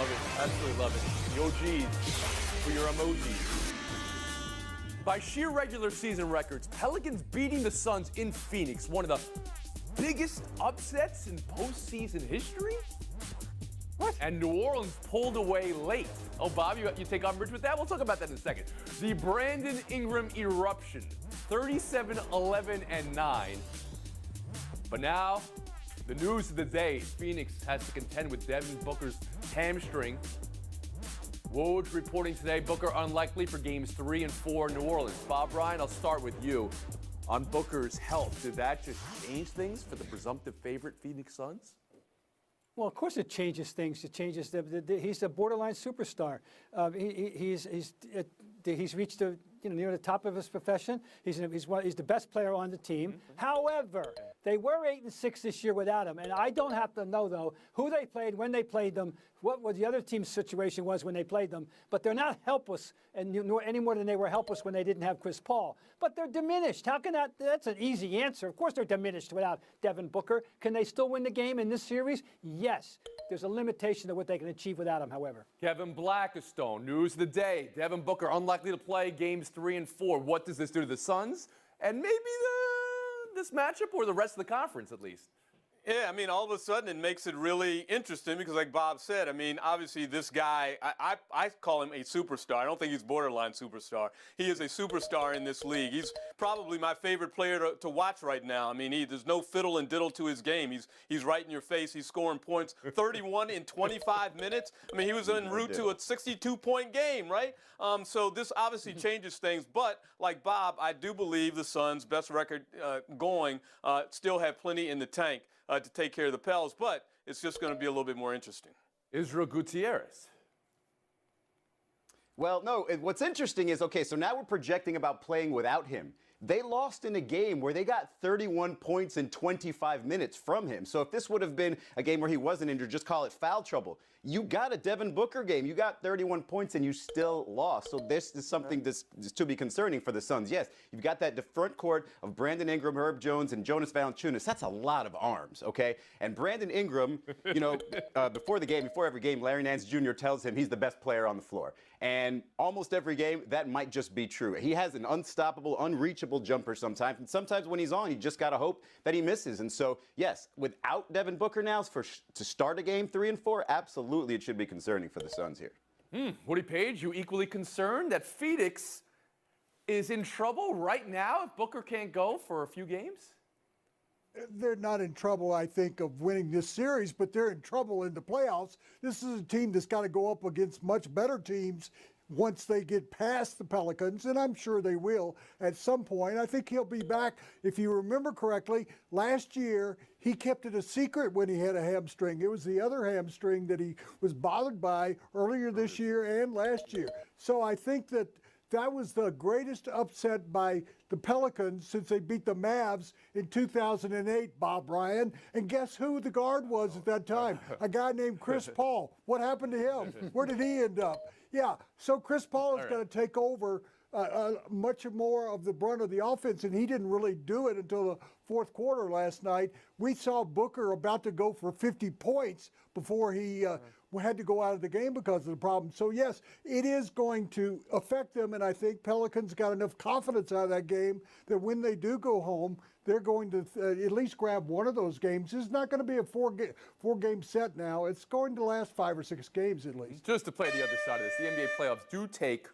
Love it. Absolutely love it. The OGs for your emojis. By sheer regular season records, Pelicans beating the Suns in Phoenix, one of the biggest upsets in postseason history? What? And New Orleans pulled away late. Oh, Bob, you take umbrage with that? We'll talk about that in a second. The Brandon Ingram eruption, 37-11-9. But now, the news of the day, Phoenix has to contend with Devin Booker's hamstring. Woj reporting today, Booker unlikely for games 3 and 4 in New Orleans. Bob Ryan, I'll start with you. On Booker's health, did that just change things for the presumptive favorite Phoenix Suns? Well, of course it changes things. It changes. He's a borderline superstar. He's reached near the top of his profession. He's the best player on the team. Mm-hmm. However, they were 8-6 this year without him, and I don't have to know though who they played, when they played them, what the other team's situation was when they played them. But they're not helpless any more than they were helpless when they didn't have Chris Paul. But they're diminished. How can that? That's an easy answer. Of course they're diminished without Devin Booker. Can they still win the game in this series? Yes. There's a limitation to what they can achieve without him, however. Kevin Blackistone, news of the day. Devin Booker unlikely to play games 3 and 4. What does this do to the Suns? And maybe this matchup or the rest of the conference, at least? Yeah, I mean, all of a sudden it makes it really interesting because, like Bob said, I mean, obviously this guy, I call him a superstar. I don't think he's borderline superstar. He is a superstar in this league. He's probably my favorite player to watch right now. I mean, there's no fiddle and diddle to his game. He's right in your face. He's scoring points, 31 in 25 minutes. I mean, he was en route to a 62-point game, right? So this obviously changes things. But like Bob, I do believe the Suns' best record going still have plenty in the tank to take care of the Pels, but it's just going to be a little bit more interesting. Israel Gutierrez. Well, no, what's interesting is, okay, so now we're projecting about playing without him. They lost in a game where they got 31 points in 25 minutes from him. So if this would have been a game where he wasn't injured, just call it foul trouble. You got a Devin Booker game. You got 31 points and you still lost. So this is something that's to be concerning for the Suns. Yes, you've got that front court of Brandon Ingram, Herb Jones, and Jonas Valanciunas. That's a lot of arms, okay? And Brandon Ingram, before every game, Larry Nance Jr. tells him he's the best player on the floor. And almost every game, that might just be true. He has an unstoppable, unreachable jumper sometimes. And sometimes when he's on, you just got to hope that he misses. And so, yes, without Devin Booker now to start a game 3 and 4, absolutely it should be concerning for the Suns here. Woody Page, you equally concerned that Phoenix is in trouble right now if Booker can't go for a few games? They're not in trouble, I think, of winning this series, but they're in trouble in the playoffs. This is a team that's got to go up against much better teams once they get past the Pelicans, and I'm sure they will at some point. I think he'll be back. If you remember correctly, last year he kept it a secret when he had a hamstring. It was the other hamstring that he was bothered by earlier this year and last year. So I think that was the greatest upset by the Pelicans since they beat the Mavs in 2008, Bob Ryan. And guess who the guard was at that time? A guy named Chris Paul. What happened to him? Where did he end up? Yeah, so Chris Paul is going to take over much more of the brunt of the offense, and he didn't really do it until the fourth quarter last night. We saw Booker about to go for 50 points before he had to go out of the game because of the problem. So, yes, it is going to affect them, and I think Pelicans got enough confidence out of that game that when they do go home, they're going to at least grab one of those games. It's not going to be a four-game set now. It's going to last 5 or 6 games at least. Just to play the other side of this, the NBA playoffs do take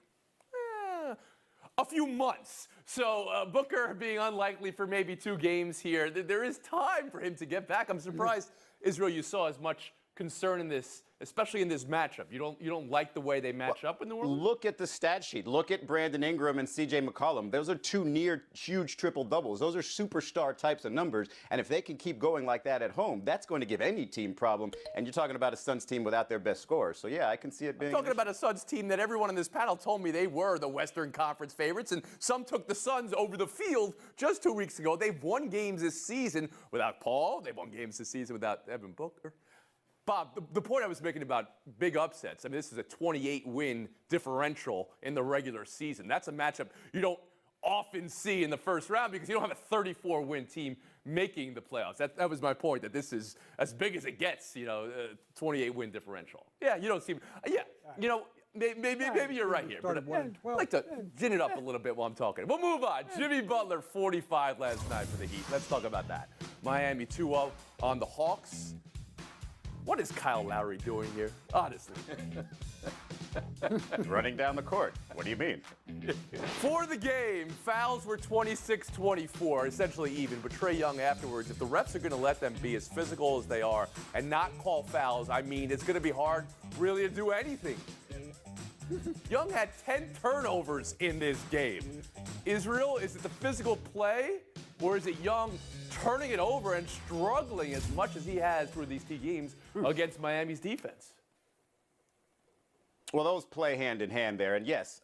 a few months. So Booker being unlikely for maybe 2 games here, there is time for him to get back. I'm surprised, Israel, you saw as much concern in this, especially in this matchup. You don't like the way they match up in the world? Look at the stat sheet. Look at Brandon Ingram and C.J. McCollum. Those are 2 near huge triple doubles. Those are superstar types of numbers. And if they can keep going like that at home, that's going to give any team problem. And you're talking about a Suns team without their best scorer. So yeah, I can see it being. I'm talking about a Suns team that everyone on this panel told me they were the Western Conference favorites, and some took the Suns over the field just 2 weeks ago. They've won games this season without Paul. They've won games this season without Devin Booker. Bob, the point I was making about big upsets, I mean, this is a 28-win differential in the regular season. That's a matchup you don't often see in the first round because you don't have a 34-win team making the playoffs. That was my point, that this is as big as it gets, 28-win differential. Yeah, you don't see. Yeah, maybe you're right here. But I'd like to gin it up a little bit while I'm talking. We'll move on. Jimmy Butler, 45 last night for the Heat. Let's talk about that. Miami 2-0 on the Hawks. What is Kyle Lowry doing here? Honestly. Running down the court. What do you mean? For the game, fouls were 26-24, essentially even. But Trae Young afterwards, if the refs are going to let them be as physical as they are and not call fouls, I mean, it's going to be hard really to do anything. Young had 10 turnovers in this game. Israel, is it the physical play, or is it Young turning it over and struggling as much as he has through these two games against Miami's defense? Well, those play hand in hand there. And yes,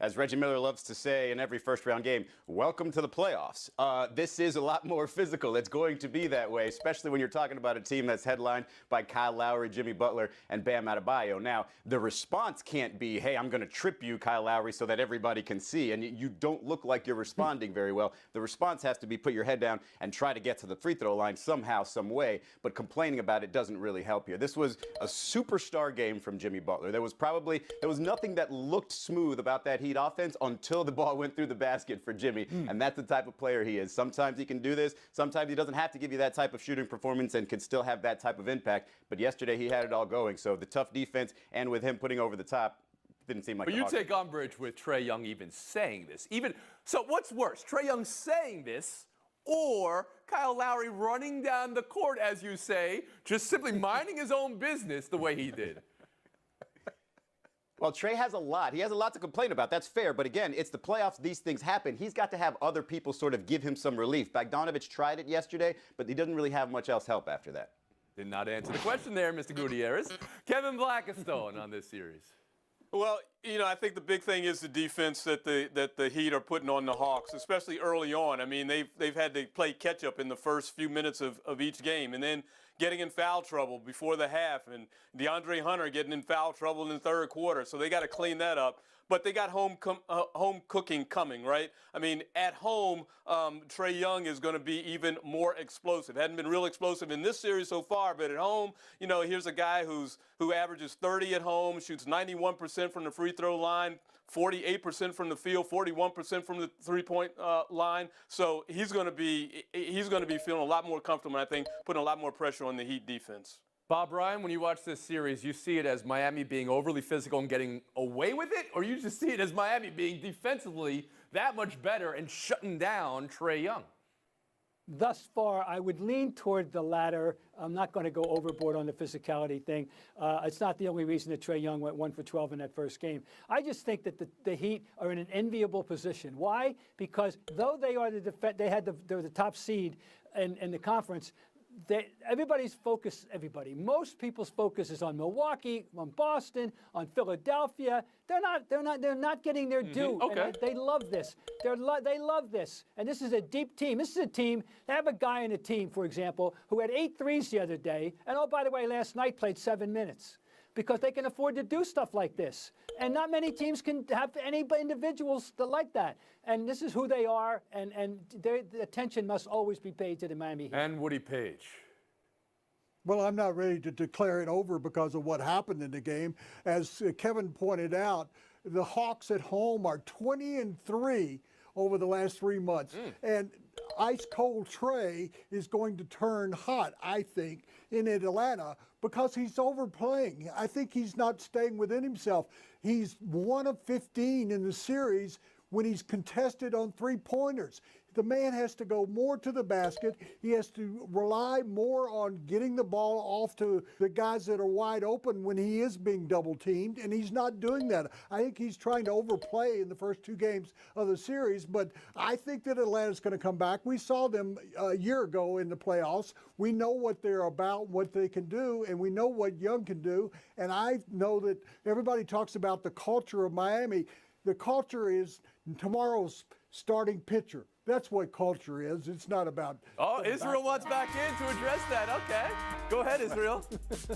as Reggie Miller loves to say in every first-round game, welcome to the playoffs. This is a lot more physical. It's going to be that way, especially when you're talking about a team that's headlined by Kyle Lowry, Jimmy Butler, and Bam Adebayo. Now, the response can't be, hey, I'm going to trip you, Kyle Lowry, so that everybody can see, and you don't look like you're responding very well. The response has to be put your head down and try to get to the free throw line somehow, some way, but complaining about it doesn't really help you. This was a superstar game from Jimmy Butler. There was nothing that looked smooth about that Heat offense until the ball went through the basket for Jimmy, and that's the type of player he is. Sometimes he can do this. Sometimes he doesn't have to give you that type of shooting performance and can still have that type of impact. But yesterday he had it all going. So the tough defense and with him putting over the top didn't seem like. But you take umbrage with Trae Young even saying this. So what's worse, Trae Young saying this, or Kyle Lowry running down the court, as you say, just simply minding his own business the way he did? Well, Trae has a lot. He has a lot to complain about. That's fair. But again, it's the playoffs. These things happen. He's got to have other people sort of give him some relief. Bogdanovich tried it yesterday, but he doesn't really have much else help after that. Did not answer the question there, Mr. Gutierrez. Kevin Blackistone on this series. Well, I think the big thing is the defense that the Heat are putting on the Hawks, especially early on. I mean, they've had to play catch up in the first few minutes of each game, and then getting in foul trouble before the half, and DeAndre Hunter getting in foul trouble in the third quarter. So they got to clean that up. But they got home cooking coming, right? I mean, at home, Trae Young is going to be even more explosive. Hadn't been real explosive in this series so far, but at home, here's a guy who averages 30 at home, shoots 91% from the free throw line, 48% from the field, 41% from the three-point line. So he's going to be feeling a lot more comfortable, and I think putting a lot more pressure on the Heat defense. Bob Ryan, when you watch this series, you see it as Miami being overly physical and getting away with it, or you just see it as Miami being defensively that much better and shutting down Trae Young? Thus far, I would lean toward the latter. I'm not going to go overboard on the physicality thing. It's not the only reason that Trae Young went 1 for 12 in that first game. I just think that the Heat are in an enviable position. Why? Because though they are they're the top seed in the conference, most people's focus is on Milwaukee, on Boston, on Philadelphia. They're not getting their due. Okay. And they love this. They love this. And this is a deep team. This is a team. They have a guy in the team, for example, who had 8 threes the other day, and by the way, last night played 7 minutes. Because they can afford to do stuff like this. And not many teams can have any individuals like that. And this is who they are, and the attention must always be paid to the Miami Heat. And Woody Page. Well, I'm not ready to declare it over because of what happened in the game. As Kevin pointed out, the Hawks at home are 20-3 over the last 3 months. And ice-cold Trae is going to turn hot, I think, in Atlanta because he's overplaying. I think he's not staying within himself. He's 1 of 15 in the series when he's contested on three-pointers. The man has to go more to the basket. He has to rely more on getting the ball off to the guys that are wide open when he is being double-teamed, and he's not doing that. I think he's trying to overplay in the first 2 games of the series, but I think that Atlanta's going to come back. We saw them a year ago in the playoffs. We know what they're about, what they can do, and we know what Young can do, and I know that everybody talks about the culture of Miami. The culture is tomorrow's starting pitcher. That's what culture is. It's not about. Oh, Israel wants back in to address that. Okay. Go ahead, Israel.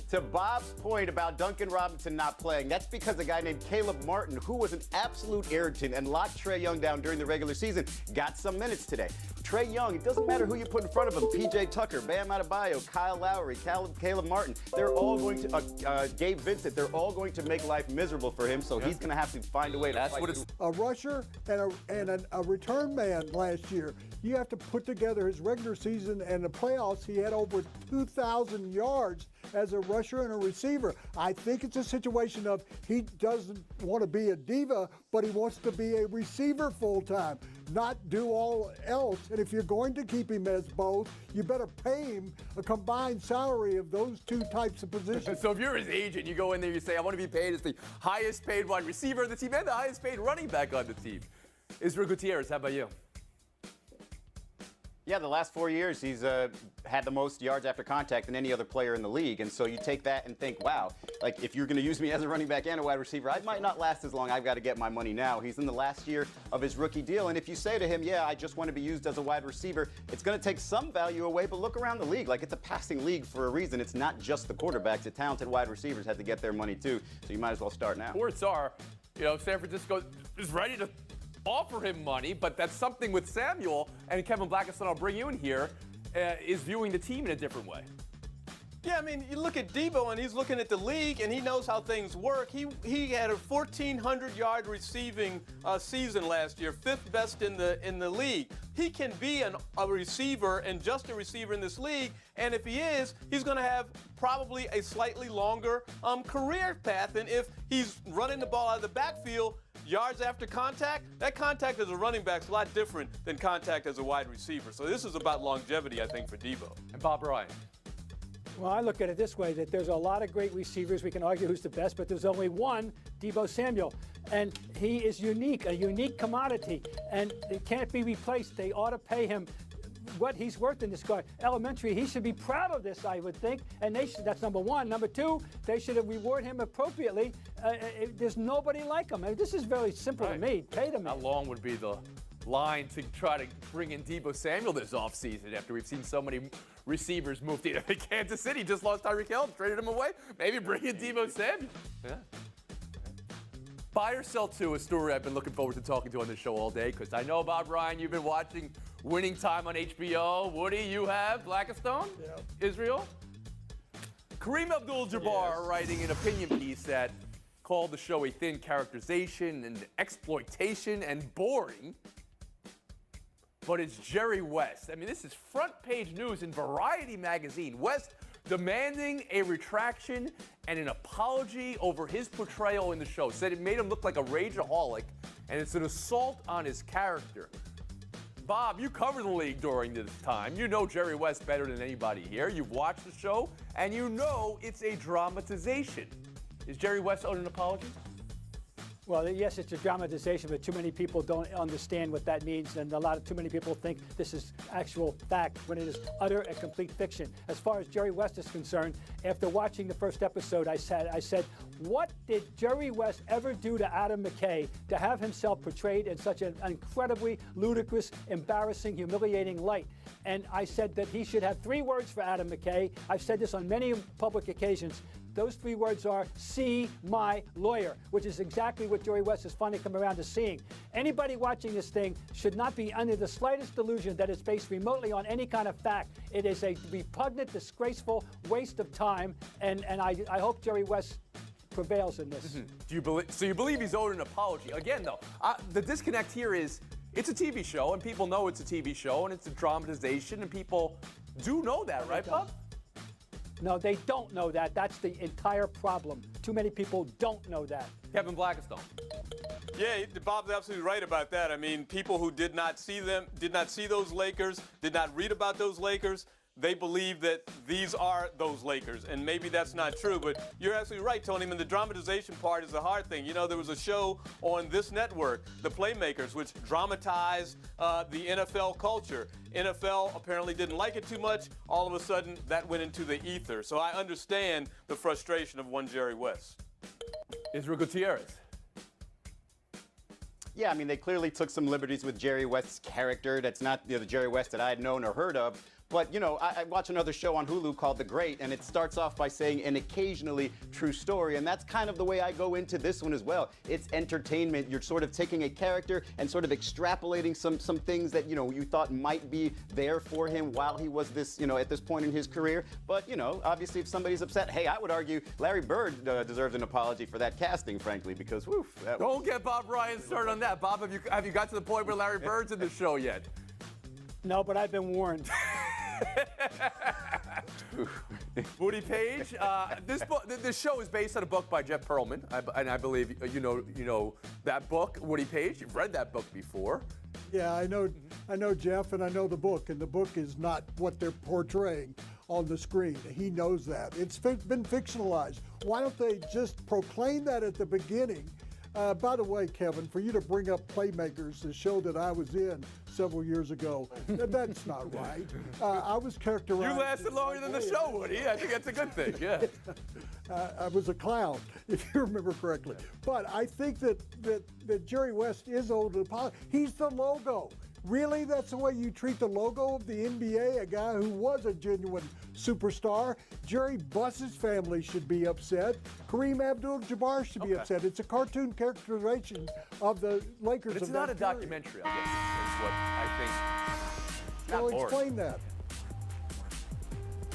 To Bob's point about Duncan Robinson not playing, that's because a guy named Caleb Martin, who was an absolute irritant and locked Trae Young down during the regular season, got some minutes today. Trae Young, it doesn't matter who you put in front of him, PJ Tucker, Bam Adebayo, Kyle Lowry, Caleb Martin, they're all going to, Gabe Vincent, they're all going to make life miserable for him, so he's going to have to find a way to That's fight what it's. A rusher and a return man last year. You have to put together his regular season and the playoffs. He had over 2,000 yards as a rusher and a receiver. I think it's a situation of he doesn't want to be a diva, but he wants to be a receiver full time, not do all else. And if you're going to keep him as both, you better pay him a combined salary of those two types of positions. So if you're his agent, you go in there, you say, I want to be paid as the highest paid wide receiver on the team and the highest paid running back on the team. Israel Gutierrez, how about you? Yeah, the last 4 years, he's had the most yards after contact than any other player in the league. And so you take that and think, wow, like if you're going to use me as a running back and a wide receiver, I might not last as long. I've got to get my money now. He's in the last year of his rookie deal. And if you say to him, yeah, I just want to be used as a wide receiver, it's going to take some value away. But look around the league. Like, it's a passing league for a reason. It's not just the quarterbacks. The talented wide receivers have to get their money too. So you might as well start now. Reports are, San Francisco is ready to offer him money, but that's something with Samuel, and Kevin Blackiston, I'll bring you in here, is viewing the team in a different way. Yeah, I mean, you look at Debo, and he's looking at the league, and he knows how things work. He had a 1,400-yard receiving season last year, 5th best in the league. He can be a receiver and just a receiver in this league, and if he is, he's going to have probably a slightly longer career path than if he's running the ball out of the backfield. Yards after contact, that contact as a running back is a lot different than contact as a wide receiver. So this is about longevity, I think, for Debo. And Bob Ryan. Well, I look at it this way, that there's a lot of great receivers. We can argue who's the best, but there's only one, Debo Samuel. And he is unique, a unique commodity, and it can't be replaced. They ought to pay him what he's worth in this guy. Elementary, he should be proud of this, I would think, and they should. That's number one. Number two, they should reward him appropriately. There's nobody like him. I mean, this is very simple to me. Pay them. How long would be the line to try to bring in Debo Samuel this offseason after we've seen so many receivers move to Kansas City? Just lost Tyreek Hill, traded him away. Maybe bring in Debo Samuel. Yeah. Buy or sell to, a story I've been looking forward to talking to on this show all day, because I know, Bob Ryan, you've been watching Winning Time on HBO. Woody, you have Blackistone? Yep. Israel? Kareem Abdul-Jabbar writing an opinion piece that called the show a thin characterization and exploitation and boring. But it's Jerry West. I mean, this is front page news in Variety magazine. West demanding a retraction and an apology over his portrayal in the show. Said it made him look like a rageaholic, and it's an assault on his character. Bob, you cover the league during this time. You know Jerry West better than anybody here. You've watched the show, and you know it's a dramatization. Is Jerry West owed an apology? Well, yes, it's a dramatization, but too many people don't understand what that means, and too many people think this is actual fact when it is utter and complete fiction. As far as Jerry West is concerned, after watching the first episode, I said, what did Jerry West ever do to Adam McKay to have himself portrayed in such an incredibly ludicrous, embarrassing, humiliating light? And I said that he should have 3 words for Adam McKay. I've said this on many public occasions. Those 3 words are, see my lawyer, which is exactly what Jerry West has finally come around to seeing. Anybody watching this thing should not be under the slightest delusion that it's based remotely on any kind of fact. It is a repugnant, disgraceful waste of time, and I hope Jerry West prevails in this. Mm-hmm. So you believe he's owed an apology? Again, though, the disconnect here is it's a TV show, and people know it's a TV show, and it's a dramatization, and people do know that, right, Bob? No, they don't know that. That's the entire problem. Too many people don't know that. Kevin Blackistone. Yeah, Bob's absolutely right about that. I mean, people who did not see those Lakers, did not read about those Lakers, they believe that these are those Lakers, and maybe that's not true, but you're absolutely right, Tony. I mean, the dramatization part is the hard thing. You know, there was a show on this network, The Playmakers, which dramatized the NFL culture. NFL apparently didn't like it too much. All of a sudden, that went into the ether. So I understand the frustration of one Jerry West. Israel Gutierrez. Yeah, I mean, they clearly took some liberties with Jerry West's character. That's not the Jerry West that I had known or heard of. But, you know, I watch another show on Hulu called The Great, and it starts off by saying an occasionally true story. And that's kind of the way I go into this one as well. It's entertainment. You're sort of taking a character and sort of extrapolating some things that, you know, you thought might be there for him while he was this, you know, at this point in his career. But, you know, obviously if somebody's upset, hey, I would argue Larry Bird deserves an apology for that casting, frankly, because, woof. Don't get Bob Ryan started on that. Bob, have you got to the point where Larry Bird's in the show yet? No, but I've been warned. Woody Page. This show is based on a book by Jeff Pearlman, and I believe you know that book, Woody Page. You've read that book before. Yeah, I know Jeff, and I know the book, and the book is not what they're portraying on the screen. He knows that. It's been fictionalized. Why don't they just proclaim that at the beginning? By the way, Kevin, for you to bring up Playmakers, the show that I was in several years ago, that's not right. I was characterized. You lasted longer than the show, Woody. I think that's a good thing. Yeah. I was a clown, if you remember correctly. But I think that Jerry West is old. He's the logo. Really, that's the way you treat the logo of the NBA, a guy who was a genuine superstar? Jerry Buss's family should be upset. Kareem Abdul-Jabbar should be upset. It's a cartoon characterization of the Lakers. But it's not a documentary, I guess. That's what I think. Well, explain that.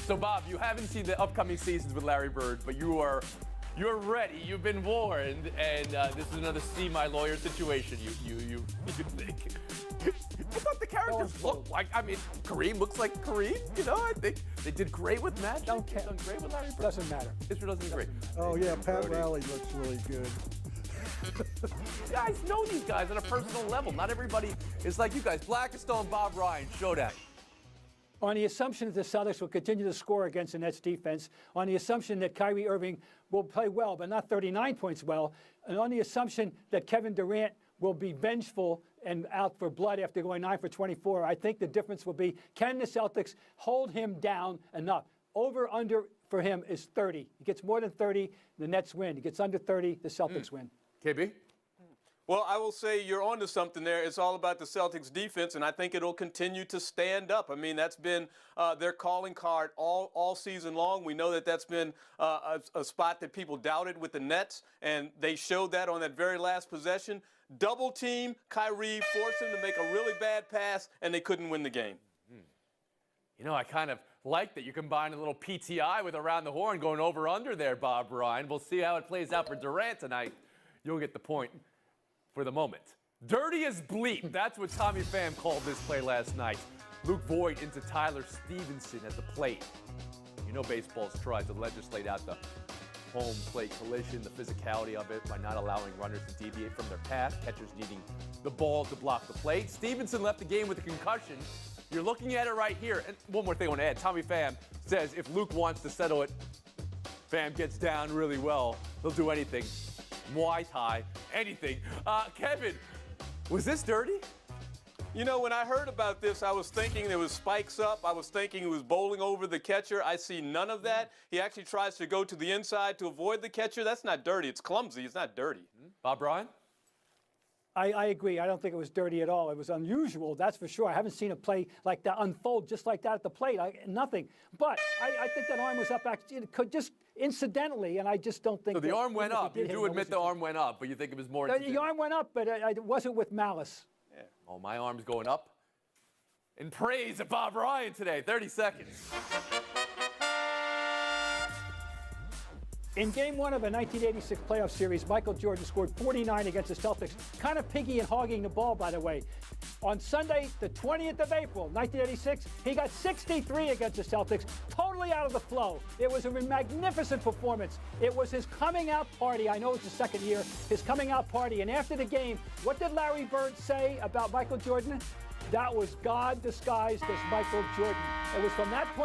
So, Bob, you haven't seen the upcoming seasons with Larry Bird, but you're ready. You've been warned, and this is another see my lawyer situation. You think? I thought the characters looked like. I mean, Kareem looks like Kareem. You know, I think they did great with Magic. Don't care. Done great with Larry Bird. Doesn't matter. History doesn't agree. Oh yeah, Pat Riley looks really good. You guys know these guys on a personal level. Not everybody is like you guys. Blackstone, Bob Ryan, showdown. On the assumption that the Celtics will continue to score against the Nets defense, on the assumption that Kyrie Irving will play well, but not 39 points well, and on the assumption that Kevin Durant will be vengeful and out for blood after going 9 for 24, I think the difference will be, can the Celtics hold him down enough? Over, under for him is 30. He gets more than 30, the Nets win. He gets under 30, the Celtics win. KB? Well, I will say you're onto something there. It's all about the Celtics defense, and I think it'll continue to stand up. I mean, that's been their calling card all season long. We know that that's been a spot that people doubted with the Nets, and they showed that on that very last possession. Double team Kyrie, forced him to make a really bad pass, and they couldn't win the game. You know, I kind of like that you combine a little PTI with around the horn going over under there, Bob Ryan. We'll see how it plays out for Durant tonight. You'll get the point for the moment. Dirty as bleep. That's what Tommy Pham called this play last night. Luke Voigt into Tyler Stevenson at the plate. You know baseball's tried to legislate out the home plate collision, the physicality of it by not allowing runners to deviate from their path, catchers needing the ball to block the plate. Stevenson left the game with a concussion. You're looking at it right here. And one more thing I want to add. Tommy Pham says if Luke wants to settle it, Pham gets down really well. He'll do anything. Muay Thai, anything. Kevin, was this dirty? You know, when I heard about this, I was thinking there was spikes up. I was thinking he was bowling over the catcher. I see none of that. He actually tries to go to the inside to avoid the catcher. That's not dirty. It's clumsy. It's not dirty. Bob Ryan? I agree. I don't think it was dirty at all. It was unusual, that's for sure. I haven't seen a play like that unfold just like that at the plate. Nothing. But I think that arm was up actually, it could just incidentally, and I just don't think. So the arm went up. You do admit the arm went up, but you think it was more. The arm went up, but it wasn't with malice. Yeah. Oh, my arm's going up. In praise of Bob Ryan today. 30 seconds. In Game 1 of a 1986 playoff series, Michael Jordan scored 49 against the Celtics. Kind of piggy and hogging the ball, by the way. On Sunday, the 20th of April, 1986, he got 63 against the Celtics, totally out of the flow. It was a magnificent performance. It was his coming out party. I know it's the second year, his coming out party. And after the game, what did Larry Bird say about Michael Jordan? That was God disguised as Michael Jordan. It was from that point